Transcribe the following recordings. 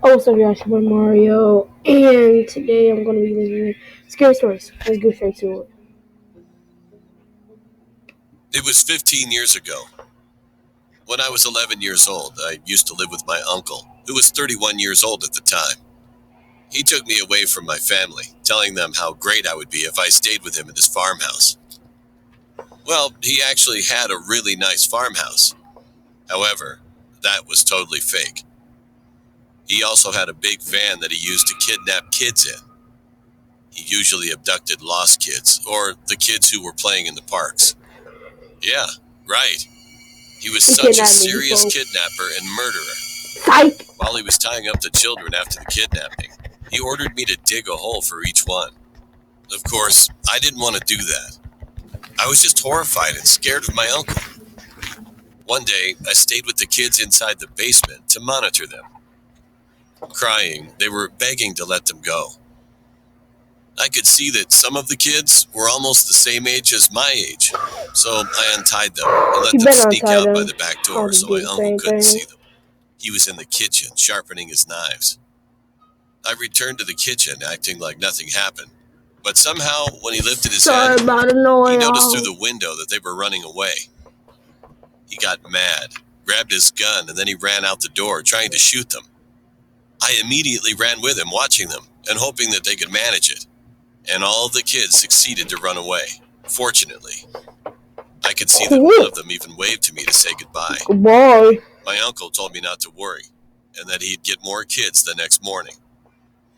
What's up, y'all? Super Mario, and today I'm going to be listening to scary stories. Let's go straight to it. It was 15 years ago. When I was 11 years old, I used to live with my uncle, who was 31 years old at the time. He took me away from my family, telling them how great I would be if I stayed with him in his farmhouse. Well, he actually had a really nice farmhouse. However, that was totally fake. He also had a big van that he used to kidnap kids in. He usually abducted lost kids, or the kids who were playing in the parks. Yeah, right. He was such a serious kidnapper and murderer. Psych! While he was tying up the children after the kidnapping, he ordered me to dig a hole for each one. Of course, I didn't want to do that. I was just horrified and scared of my uncle. One day, I stayed with the kids inside the basement to monitor them. Crying, they were begging to let them go. I could see that some of the kids were almost the same age as my age, so I untied them and let them sneak out by the back door so my uncle couldn't see them. He was in the kitchen sharpening his knives. I returned to the kitchen acting like nothing happened, but somehow when he lifted his head, he noticed through the window that they were running away. He got mad, grabbed his gun, and then he ran out the door trying to shoot them. I immediately ran with him, watching them and hoping that they could manage it. And all of the kids succeeded to run away, fortunately. I could see that one of them even waved to me to say goodbye. Goodbye. My uncle told me not to worry, and that he'd get more kids the next morning.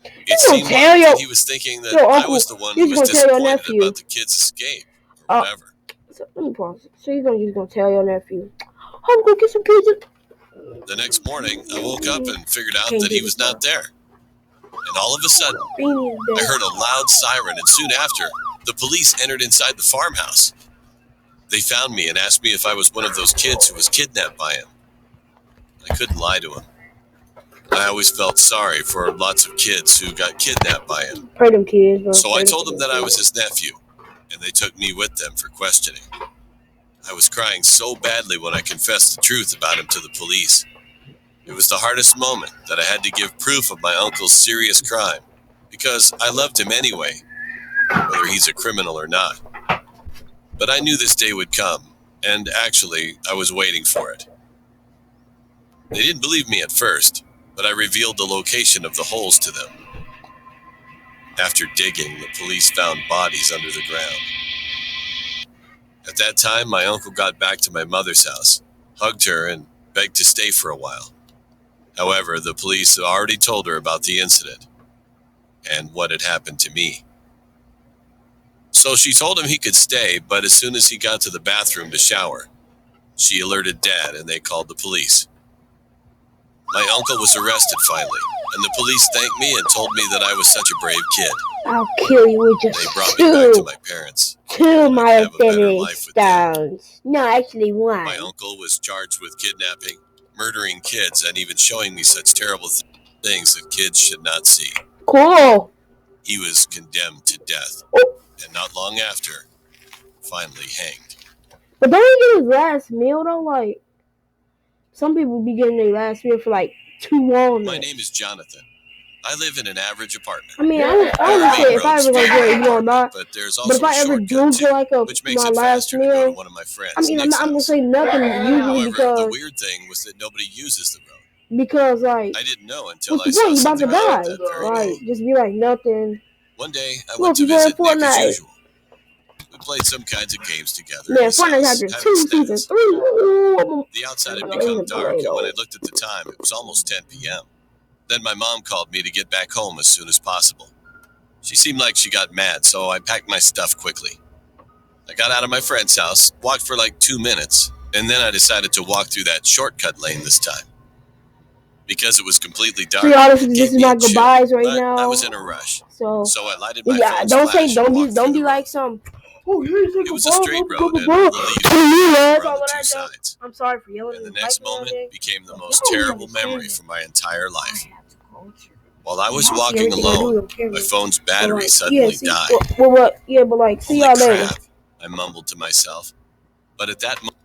It seemed like that he was thinking that I was the one who was disappointed about the kids' escape, or whatever. Let me pause. So you're just going to tell your nephew, I'm going to get some pizza. The next morning, I woke up and figured out that he was not there. And all of a sudden, I heard a loud siren, and soon after, the police entered inside the farmhouse. They found me and asked me if I was one of those kids who was kidnapped by him. I couldn't lie to him. I always felt sorry for lots of kids who got kidnapped by him. So I told them that I was his nephew, and they took me with them for questioning. I was crying so badly when I confessed the truth about him to the police. It was the hardest moment that I had to give proof of my uncle's serious crime, because I loved him anyway, whether he's a criminal or not. But I knew this day would come, and actually, I was waiting for it. They didn't believe me at first, but I revealed the location of the holes to them. After digging, the police found bodies under the ground. At that time, my uncle got back to my mother's house, hugged her, and begged to stay for a while. However, the police had already told her about the incident and what had happened to me. So she told him he could stay, but as soon as he got to the bathroom to shower, she alerted Dad and they called the police. My uncle was arrested finally, and the police thanked me and told me that I was such a brave kid. I'll kill you with just They brought me back to my parents. Two my stones. No, actually one. My uncle was charged with kidnapping, murdering kids, and even showing me such terrible things that kids should not see. Cool. He was condemned to death, and not long after, finally hanged. But don't he get his last meal though? Like, some people be getting their last meal for like 2 walnuts. My name is Jonathan. I live in an average apartment. I mean, I would say if I ever go get it, or not. But there's also if I ever do get like my last meal, to one of my friends. I mean, I'm not gonna say nothing usually. However, because the weird thing was that nobody uses the road. Because like, I didn't know until what's I saw something about to die. Right? Just be like nothing. One day, I went to visit Nick as usual. We played some kinds of games together. Man, Fortnite had 2 seasons 3. The outside had become dark, and when I looked at the time, it was almost 10 p.m. Then my mom called me to get back home as soon as possible. She seemed like she got mad, so I packed my stuff quickly. I got out of my friend's house, walked for like 2 minutes, and then I decided to walk through that shortcut lane this time. Because it was completely dark. See, honestly, this is my goodbyes right now. I was in a rush, so I lighted my phone's flash. Don't be like some. Oh, it was a straight road and the two sides. I'm sorry for yelling. And the next moment became the most terrible memory for my entire life. While I was walking alone, my phone's battery suddenly died. Yeah, but like, see y'all later. I mumbled to myself. But at that moment,